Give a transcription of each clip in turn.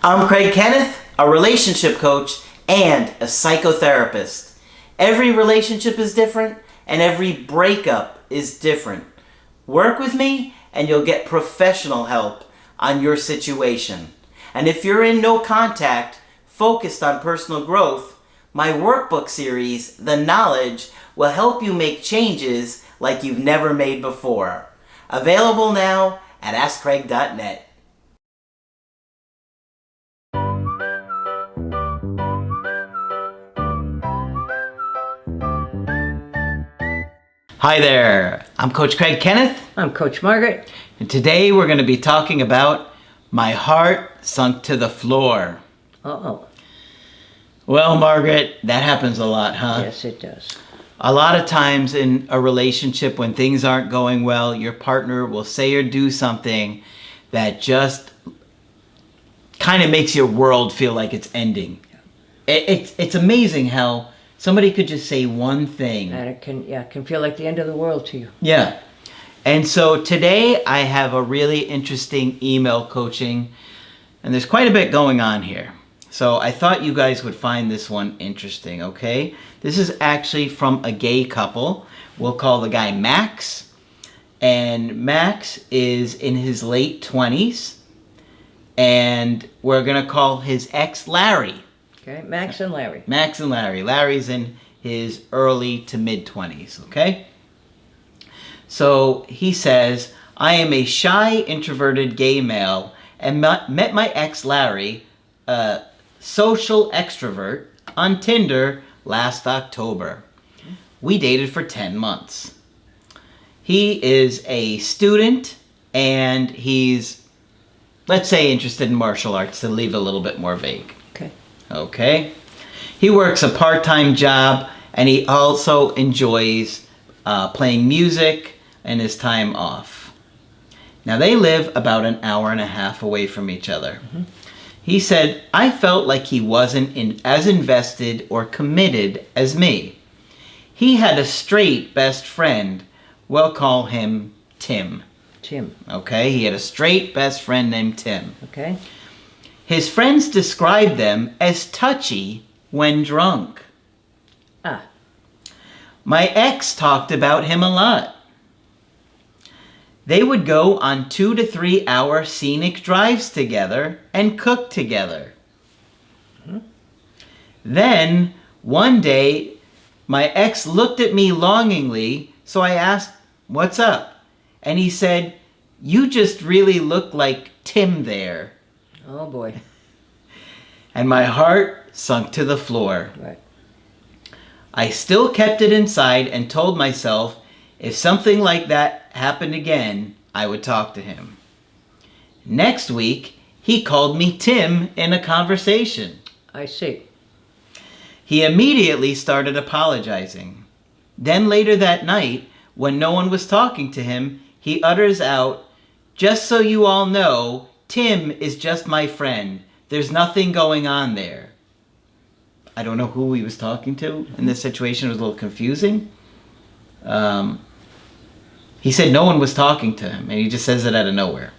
I'm Craig Kenneth, a relationship coach and a psychotherapist. Every relationship is different and every breakup is different. Work with me and you'll get professional help on your situation. And if you're in no contact, focused on personal growth, my workbook series, The Knowledge, will help you make changes like you've never made before. Available now at AskCraig.net. Hi there, I'm Coach Craig Kenneth. I'm Coach Margaret. And today we're going to be talking about my heart sunk to the floor. Uh-oh. Well, Margaret, that happens a lot, huh? Yes, it does. A lot of times in a relationship when things aren't going well, your partner will say or do something that just kind of makes your world feel like it's ending. It's amazing how somebody could just say one thing. And it can feel like the end of the world to you. Yeah. And so today I have a really interesting email coaching, and there's quite a bit going on here. So I thought you guys would find this one interesting, okay? This is actually from a gay couple. We'll call the guy Max. And Max is in his late 20s. And we're going to call his ex Larry. Okay, Max and Larry. Max and Larry. Larry's in his early to mid 20s, okay? So he says, I am a shy, introverted gay male and met my ex Larry, a social extrovert, on Tinder last October. We dated for 10 months. He is a student and he's, let's say, interested in martial arts to leave it a little bit more vague. Okay. He works a part-time job and he also enjoys playing music in his time off. Now they live about an hour and a half away from each other. Mm-hmm. He said, I felt like he wasn't as invested or committed as me. He had a straight best friend. We'll call him Tim. Tim. Okay, he had a straight best friend named Tim. Okay. His friends described them as touchy when drunk. Ah. My ex talked about him a lot. They would go on 2 to 3 hour scenic drives together and cook together. Mm-hmm. Then, one day, my ex looked at me longingly, so I asked, what's up? And he said, you just really look like Tim there. Oh boy. And my heart sunk to the floor. Right. I still kept it inside and told myself if something like that happened again, I would talk to him. Next week, he called me Tim in a conversation. I see. He immediately started apologizing. Then later that night, when no one was talking to him, he utters out, just so you all know, Tim is just my friend. There's nothing going on there. I don't know who he was talking to in this situation. It was a little confusing. He said no one was talking to him, and he just says it out of nowhere.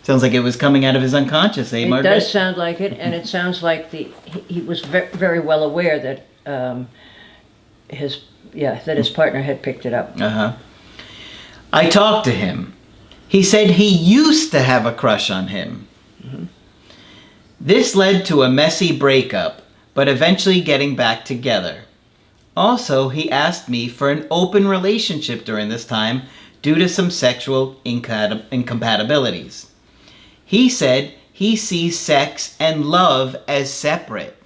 Sounds like it was coming out of his unconscious, eh, Margaret? It does sound like it, and it sounds like he was very well aware that his partner had picked it up. Uh-huh. I talked to him. He said he used to have a crush on him. Mm-hmm. This led to a messy breakup, but eventually getting back together. Also, he asked me for an open relationship during this time due to some sexual incompatibilities. He said he sees sex and love as separate.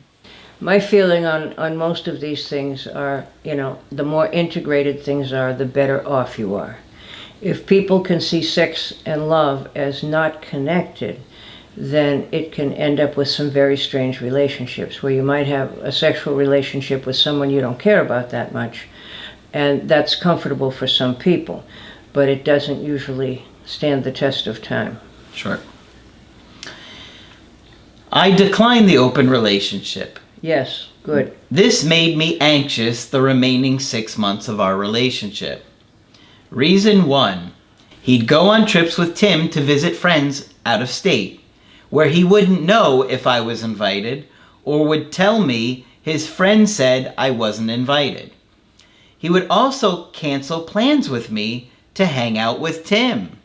My feeling on most of these things are, the more integrated things are, the better off you are. If people can see sex and love as not connected, then it can end up with some very strange relationships where you might have a sexual relationship with someone you don't care about that much, and that's comfortable for some people, but it doesn't usually stand the test of time. Sure. I declined the open relationship. Yes, good. This made me anxious the remaining 6 months of our relationship. Reason 1, he'd go on trips with Tim to visit friends out of state. where he wouldn't know if I was invited or would tell me his friend said I wasn't invited. He would also cancel plans with me to hang out with Tim.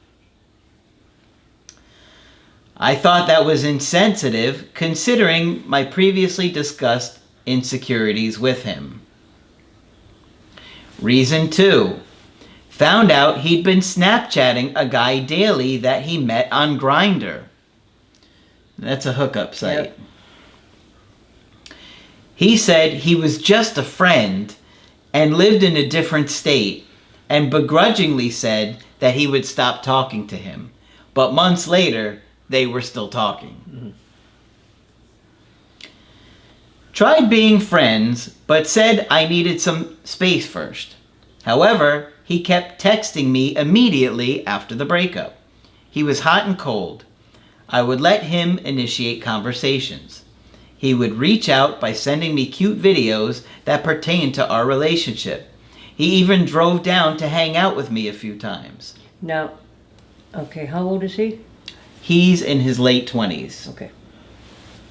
I thought that was insensitive considering my previously discussed insecurities with him. Reason 2. Found out he'd been Snapchatting a guy daily that he met on Grindr. That's a hookup site. Yep. He said he was just a friend and lived in a different state and begrudgingly said that he would stop talking to him. But months later, they were still talking. Mm-hmm. Tried being friends, but said I needed some space first. However, he kept texting me immediately after the breakup. He was hot and cold. I would let him initiate conversations. He would reach out by sending me cute videos that pertained to our relationship. He even drove down to hang out with me a few times. Now, okay, how old is he? He's in his late 20s. Okay.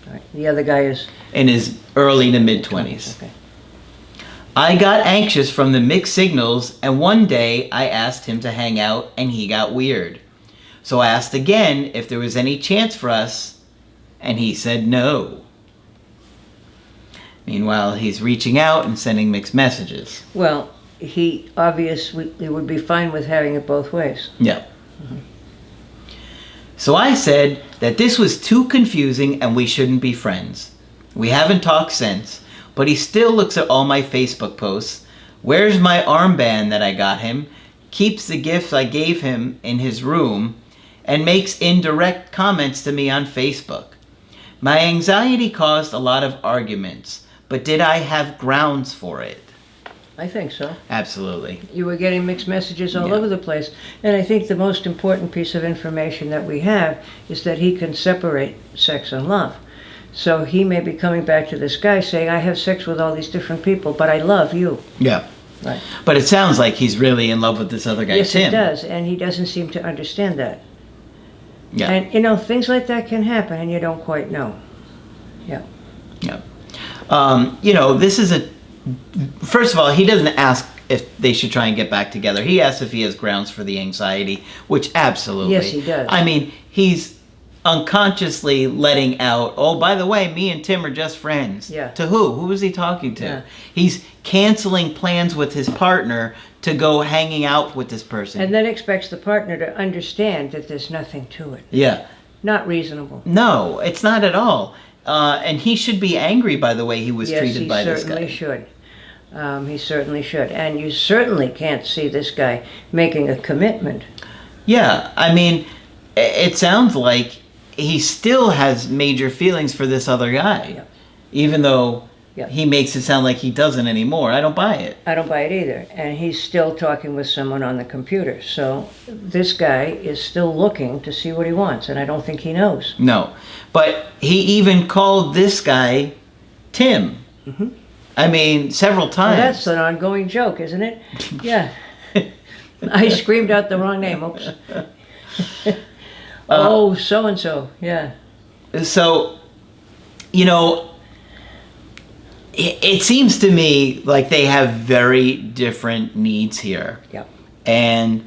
All right. The other guy is? In his early to mid 20s. Okay. I got anxious from the mixed signals, and one day I asked him to hang out and he got weird. So I asked again if there was any chance for us, and he said no. Meanwhile, he's reaching out and sending mixed messages. Well, he obviously would be fine with having it both ways. Yeah. Mm-hmm. So I said that this was too confusing and we shouldn't be friends. We haven't talked since, but he still looks at all my Facebook posts, wears my armband that I got him, keeps the gifts I gave him in his room, and makes indirect comments to me on Facebook. My anxiety caused a lot of arguments, but did I have grounds for it? I think so. Absolutely. You were getting mixed messages all over the place. And I think the most important piece of information that we have is that he can separate sex and love. So he may be coming back to this guy saying, I have sex with all these different people, but I love you. Yeah. Right. But it sounds like he's really in love with this other guy, yes, Tim. Yes, it does. And he doesn't seem to understand that. Yeah. And, you know, things like that can happen and you don't quite know. Yeah. Yeah. This is first of all, he doesn't ask if they should try and get back together. He asks if he has grounds for the anxiety, which absolutely. Yes, he does. I mean, he's unconsciously letting out, oh, by the way, me and Tim are just friends. Yeah. To who? Who is he talking to? Yeah. He's canceling plans with his partner to go hanging out with this person. And then expects the partner to understand that there's nothing to it. Yeah. Not reasonable. No, it's not at all. And he should be angry by the way he was treated by this guy. Yes, he certainly should. He certainly should. And you certainly can't see this guy making a commitment. Yeah, I mean, it sounds like he still has major feelings for this other guy. Yeah. Even though Yeah. he makes it sound like he doesn't anymore. I don't buy it. I don't buy it either. And he's still talking with someone on the computer. So this guy is still looking to see what he wants, and I don't think he knows. No. But he even called this guy Tim. Mm-hmm. I mean, several times. Well, that's an ongoing joke, isn't it? Yeah. I screamed out the wrong name. Oops. Oh, so-and-so. Yeah. So, it seems to me like they have very different needs here. Yeah. And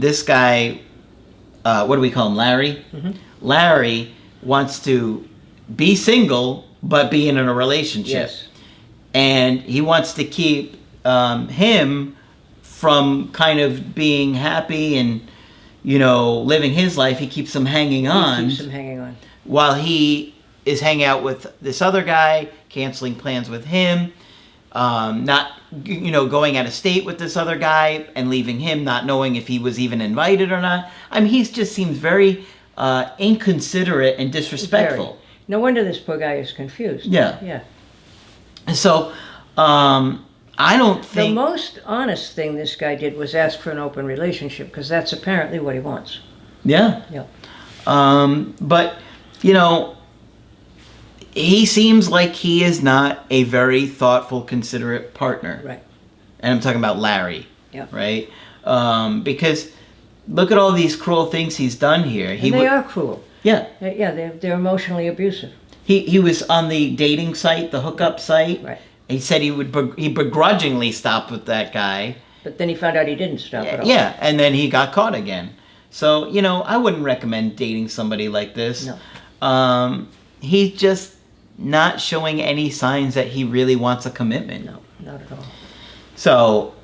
this guy, what do we call him, Larry? Mm-hmm. Larry wants to be single, but be in a relationship. Yes. And he wants to keep him from kind of being happy and, living his life. He keeps him hanging on. He keeps him hanging on. While he is hanging out with this other guy, canceling plans with him, not, going out of state with this other guy and leaving him, not knowing if he was even invited or not. I mean, he just seems very inconsiderate and disrespectful. Very. No wonder this poor guy is confused. Yeah. Yeah. So, I don't think... The most honest thing this guy did was ask for an open relationship, because that's apparently what he wants. Yeah. Yeah. But, he seems like he is not a very thoughtful, considerate partner. Right. And I'm talking about Larry. Yeah. Right? Because look at all these cruel things he's done here. And they are cruel. Yeah. Yeah, they're emotionally abusive. He was on the dating site, the hookup site. Right. He said he begrudgingly stopped with that guy. But then he found out he didn't stop at all. Yeah, and then he got caught again. So, I wouldn't recommend dating somebody like this. No. He's just not showing any signs that he really wants a commitment. No, not at all. So,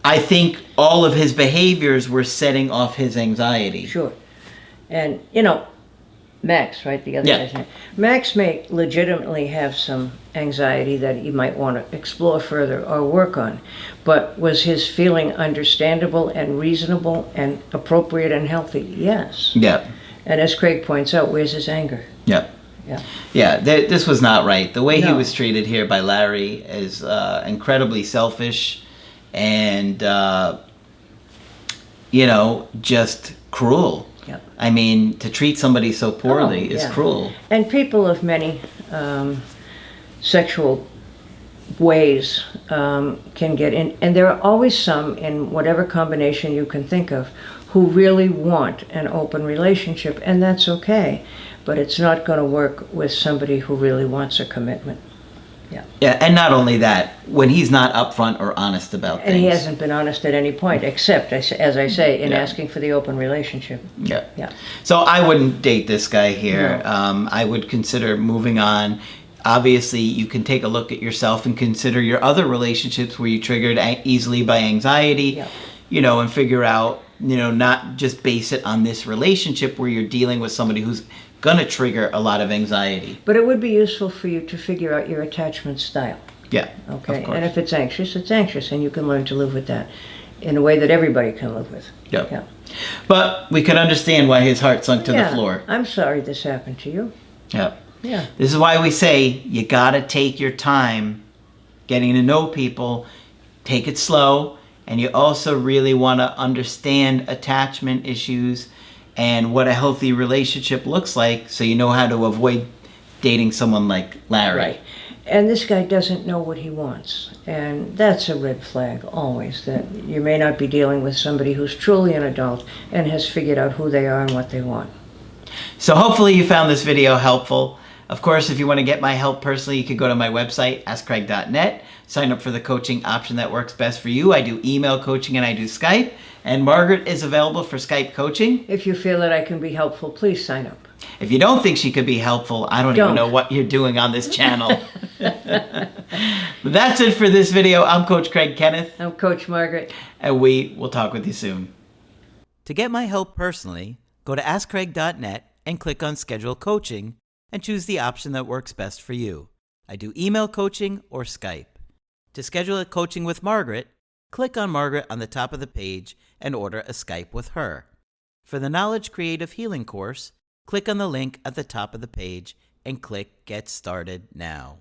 I think all of his behaviors were setting off his anxiety. Sure. And, Max, right? The other Yeah. guy's name. Max may legitimately have some anxiety that he might want to explore further or work on. But was his feeling understandable and reasonable and appropriate and healthy? Yes. Yeah. And as Craig points out, where's his anger? Yeah. Yeah. Yeah, this was not right. The way he No. was treated here by Larry is incredibly selfish and, just cruel. Yeah. I mean, to treat somebody so poorly is yeah. cruel. And people of many sexual ways can get in, and there are always some, in whatever combination you can think of, who really want an open relationship, and that's okay. But it's not going to work with somebody who really wants a commitment. Yeah. Yeah, and not only that, when he's not upfront or honest about And he things. hasn't been honest at any point, except, as I say, in Yeah. asking for the open relationship. Yeah. Yeah. So I wouldn't date this guy here. No. I would consider moving on. Obviously, you can take a look at yourself and consider your other relationships where you triggered easily by anxiety, Yeah. and figure out, not just base it on this relationship where you're dealing with somebody who's going to trigger a lot of anxiety. But it would be useful for you to figure out your attachment style. Yeah. Okay, Of course. and if it's anxious, and you can learn to live with that in a way that everybody can live with. Yep. Yeah. But we could understand why his heart sunk to Yeah, the floor. I'm sorry this happened to you. Yeah. Yeah. This is why we say you gotta take your time getting to know people, take it slow, and you also really want to understand attachment issues and what a healthy relationship looks like so you know how to avoid dating someone like Larry. Right. And this guy doesn't know what he wants. And that's a red flag, always, that you may not be dealing with somebody who's truly an adult and has figured out who they are and what they want. So hopefully you found this video helpful. Of course, if you want to get my help personally, you can go to my website, askcraig.net, sign up for the coaching option that works best for you. I do email coaching and I do Skype, and Margaret is available for Skype coaching. If you feel that I can be helpful, please sign up. If you don't think she could be helpful, I don't even Don't. know what you're doing on this channel. But that's it for this video. I'm Coach Craig Kenneth, I'm Coach Margaret. and we will talk with you soon. To get my help personally, go to askcraig.net and click on Schedule Coaching and choose the option that works best for you. I do email coaching or Skype. To schedule a coaching with Margaret, click on Margaret on the top of the page and order a Skype with her. For the Knowledge Creative Healing course, click on the link at the top of the page and click Get Started Now.